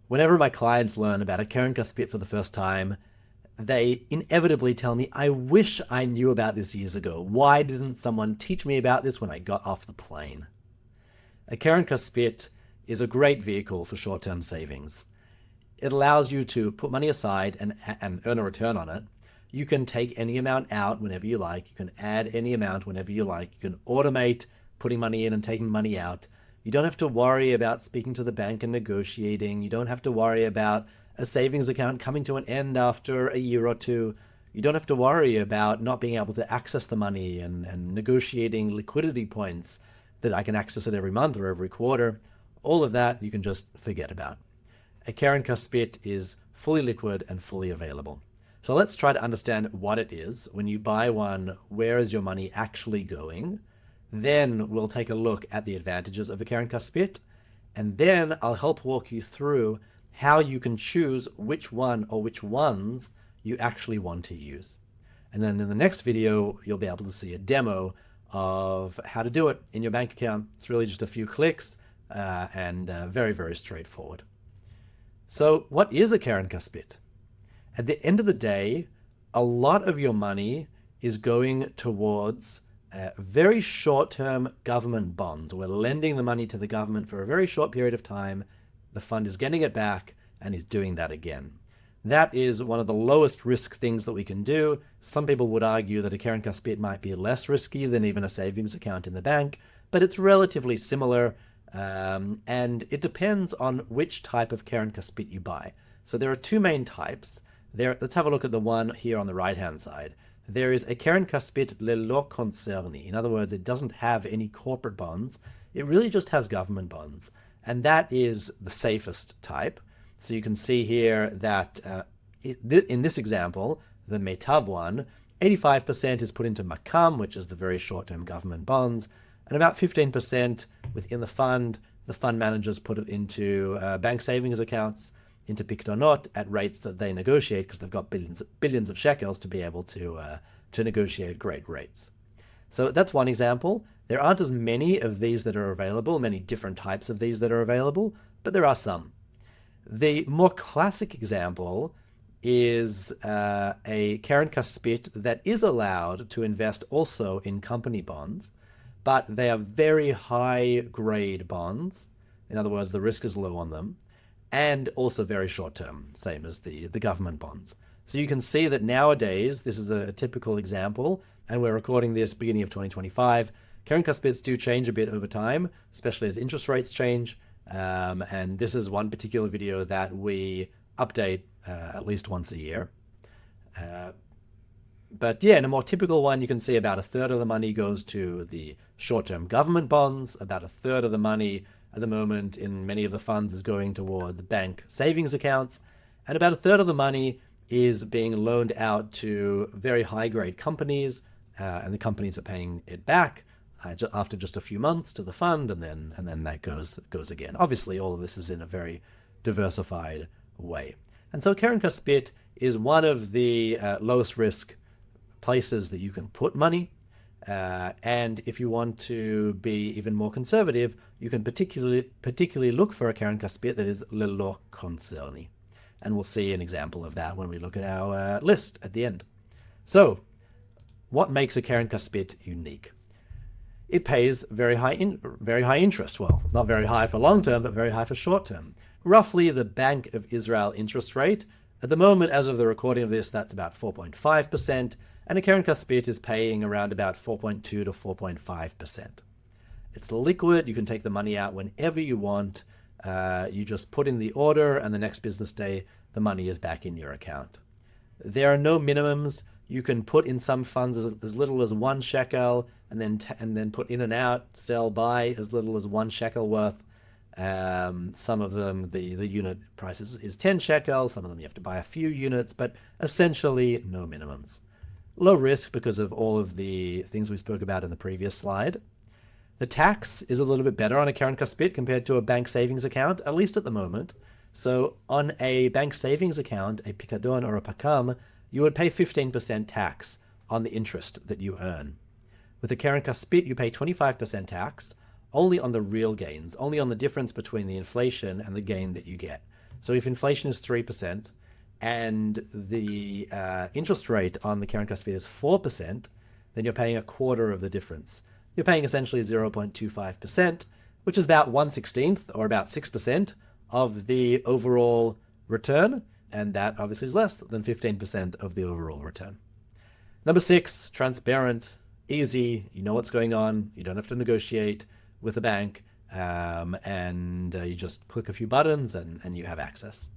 Whenever my clients learn about a Keren Kaspit for the first time, they inevitably tell me, I wish I knew about this years ago. Why didn't someone teach me about this when I got off the plane? A Keren Kaspit is a great vehicle for short-term savings. It allows you to put money aside and earn a return on it. You can take any amount out whenever you like. You can add any amount whenever you like. You can automate putting money in and taking money out. You don't have to worry about speaking to the bank and negotiating. You don't have to worry about a savings account coming to an end after a year or two. You don't have to worry about not being able to access the money and negotiating liquidity points that I can access it every month or every quarter. All of that you can just forget about. A Keren Kaspit is fully liquid and fully available. So let's try to understand what it is. When you buy one, where is your money actually going? Then we'll take a look at the advantages of a Keren Kaspit, and then I'll help walk you through how you can choose which one or which ones you actually want to use. And then in the next video, you'll be able to see a demo of how to do it in your bank account. It's really just a few clicks and very, very straightforward. So what is a Keren Kaspit? At the end of the day, a lot of your money is going towards very short-term government bonds. We're lending the money to the government for a very short period of time. The fund is getting it back and is doing that again. That is one of the lowest risk things that we can do. Some people would argue that a Keren Kaspit might be less risky than even a savings account in the bank, but it's relatively similar, and it depends on which type of Keren Kaspit you buy. So there are two main types. Let's have a look at the one here on the right-hand side. There is a Keren Kaspit lelo concerni. In other words, it doesn't have any corporate bonds. It really just has government bonds. And that is the safest type. So you can see here that in this example, the Nadav one, 85% is put into makam, which is the very short-term government bonds, and about 15% within the fund managers put it into bank savings accounts, into Pictonot at rates that they negotiate because they've got billions of shekels to be able to negotiate great rates. So that's one example. There aren't as many of these that are available, many different types of these that are available, but there are some. The more classic example is a Keren Kaspit that is allowed to invest also in company bonds, but they are very high grade bonds. In other words, the risk is low on them, and also very short term, same as the government bonds. So you can see that nowadays, this is a typical example, and we're recording this beginning of 2025. Keren Kaspits do change a bit over time, especially as interest rates change. And this is one particular video that we update at least once a year. But yeah, in a more typical one, you can see about a third of the money goes to the short-term government bonds. About a third of the money at the moment in many of the funds is going towards bank savings accounts. And about a third of the money is being loaned out to very high-grade companies, and the companies are paying it back after just a few months to the fund, and then that goes again. Obviously, all of this is in a very diversified way. And so Keren Kaspit is one of the lowest risk places that you can put money. And if you want to be even more conservative, you can particularly look for a Keren Kaspit that is lelo concerni. And we'll see an example of that when we look at our list at the end. So, what makes a Keren Kaspit unique? It pays very high interest. Well, not very high for long term, but very high for short term. Roughly the Bank of Israel interest rate. At the moment, as of the recording of this, that's about 4.5%, and a Keren Kaspit is paying around about 4.2 to 4.5%. It's liquid. You can take the money out whenever you want. You just put in the order, and the next business day, the money is back in your account. There are no minimums. You can put in some funds as little as 1 shekel, and then put in and out, sell, buy as little as 1 shekel worth. Some of them, the unit price is 10 shekels. Some of them you have to buy a few units, but essentially no minimums. Low risk because of all of the things we spoke about in the previous slide. The tax is a little bit better on a Keren Kaspit compared to a bank savings account, at least at the moment. So on a bank savings account, a Picadon or a Pakam, you would pay 15% tax on the interest that you earn. With a Keren Kaspit, you pay 25% tax only on the real gains, only on the difference between the inflation and the gain that you get. So if inflation is 3% and the interest rate on the Keren Kaspit is 4%, then you're paying a quarter of the difference. You're paying essentially 0.25%, which is about 1/16 or about 6% of the overall return, and that obviously is less than 15% of the overall return. Number 6, transparent, easy, you know what's going on, you don't have to negotiate with the bank, and you just click a few buttons and you have access.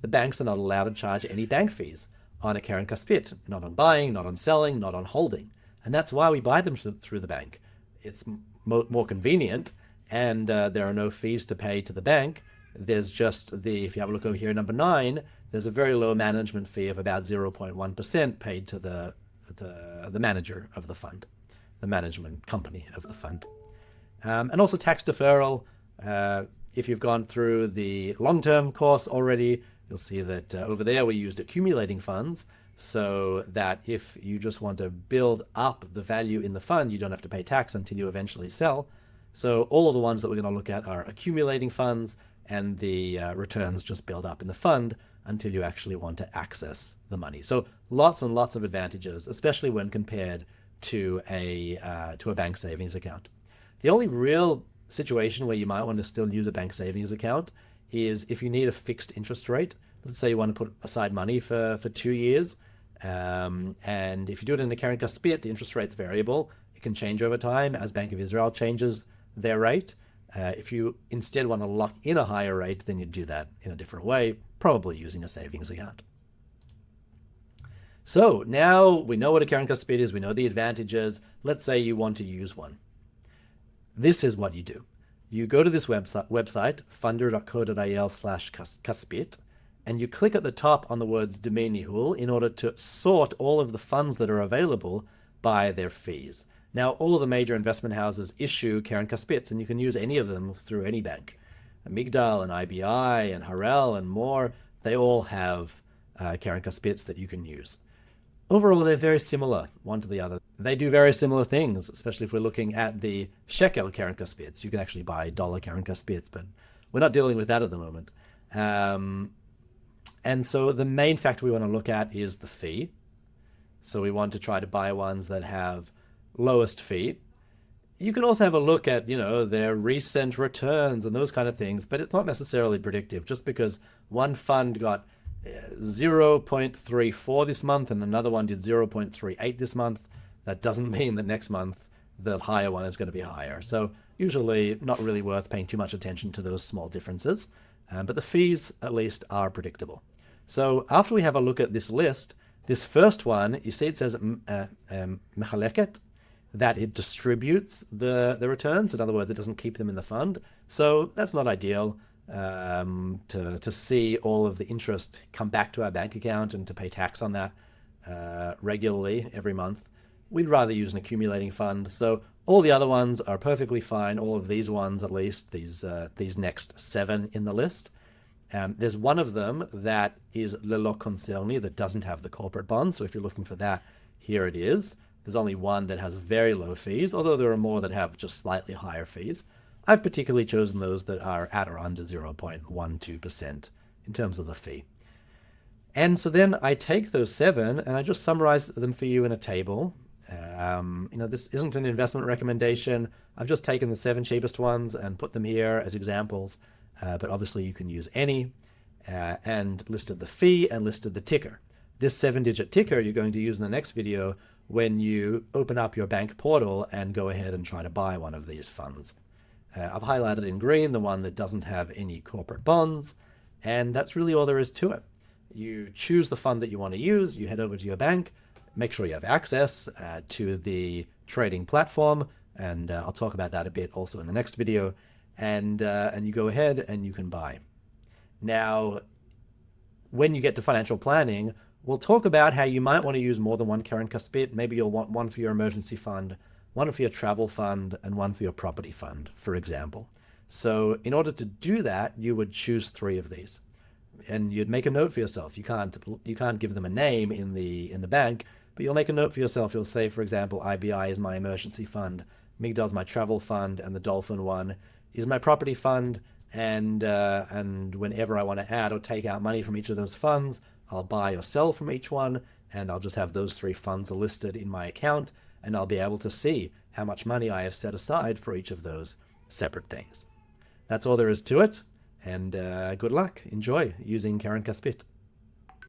The banks are not allowed to charge any bank fees on a Keren Kaspit, not on buying, not on selling, not on holding. And that's why we buy them through the bank. It's more convenient, and there are no fees to pay to the bank. There's just if you have a look over here, number 9, there's a very low management fee of about 0.1% paid to the manager of the fund, the management company of the fund. And also tax deferral. If you've gone through the long-term course already, you'll see that over there we used accumulating funds, so that if you just want to build up the value in the fund, you don't have to pay tax until you eventually sell. So all of the ones that we're going to look at are accumulating funds, and the returns just build up in the fund until you actually want to access the money. So lots and lots of advantages, especially when compared to a bank savings account. The only real situation where you might want to still use a bank savings account is if you need a fixed interest rate. Let's say you want to put aside money for 2 years, and if you do it in the Keren Kaspit, the interest rate's variable. It can change over time as Bank of Israel changes their rate. If you instead want to lock in a higher rate, then you do that in a different way, probably using a savings account. So now we know what a Keren Kaspit is, we know the advantages. Let's say you want to use one. This is what you do. You go to this website, funder.co.il/Kaspit, and you click at the top on the words Domain Nihul in order to sort all of the funds that are available by their fees. Now, all of the major investment houses issue Keren Kaspits, and you can use any of them through any bank. Migdal and IBI and Harel and more, they all have Keren Kaspits that you can use. Overall, they're very similar one to the other. They do very similar things, especially if we're looking at the shekel Keren Kaspits. You can actually buy dollar Keren Kaspits, but we're not dealing with that at the moment. And so the main factor we want to look at is the fee. So we want to try to buy ones that have lowest fee. You can also have a look at, their recent returns and those kind of things, but it's not necessarily predictive. Just because one fund got 0.34 this month and another one did 0.38 this month, that doesn't mean that next month the higher one is going to be higher. So usually not really worth paying too much attention to those small differences, but the fees at least are predictable. So after we have a look at this list, this first one, you see it says mechaleket, that it distributes the returns. In other words, it doesn't keep them in the fund. So that's not ideal. To see all of the interest come back to our bank account and to pay tax on that regularly every month. We'd rather use an accumulating fund. So all the other ones are perfectly fine. All of these ones, at least, these next 7 in the list. There's one of them that is lelo concerni, that doesn't have the corporate bond. So if you're looking for that, here it is. There's only one that has very low fees, although there are more that have just slightly higher fees. I've particularly chosen those that are at or under 0.12% in terms of the fee. And so then I take those 7 and I just summarize them for you in a table. This isn't an investment recommendation. I've just taken the 7 cheapest ones and put them here as examples. But obviously you can use any, and listed the fee and listed the ticker. This 7-digit ticker you're going to use in the next video when you open up your bank portal and go ahead and try to buy one of these funds. I've highlighted in green the one that doesn't have any corporate bonds, and that's really all there is to it. You choose the fund that you want to use, you head over to your bank, make sure you have access to the trading platform, and I'll talk about that a bit also in the next video, and you go ahead and you can buy. Now, when you get to financial planning, we'll talk about how you might want to use more than one Keren Kaspit. Maybe you'll want one for your emergency fund, one for your travel fund, and one for your property fund, for example. So in order to do that, you would choose 3 of these. And you'd make a note for yourself. You can't give them a name in the bank, but you'll make a note for yourself. You'll say, for example, IBI is my emergency fund, Migdal is my travel fund, and the Dolphin one is my property fund. and whenever I want to add or take out money from each of those funds, I'll buy or sell from each one, and I'll just have those three funds listed in my account, and I'll be able to see how much money I have set aside for each of those separate things. That's all there is to it, and good luck. Enjoy using Keren Kaspit.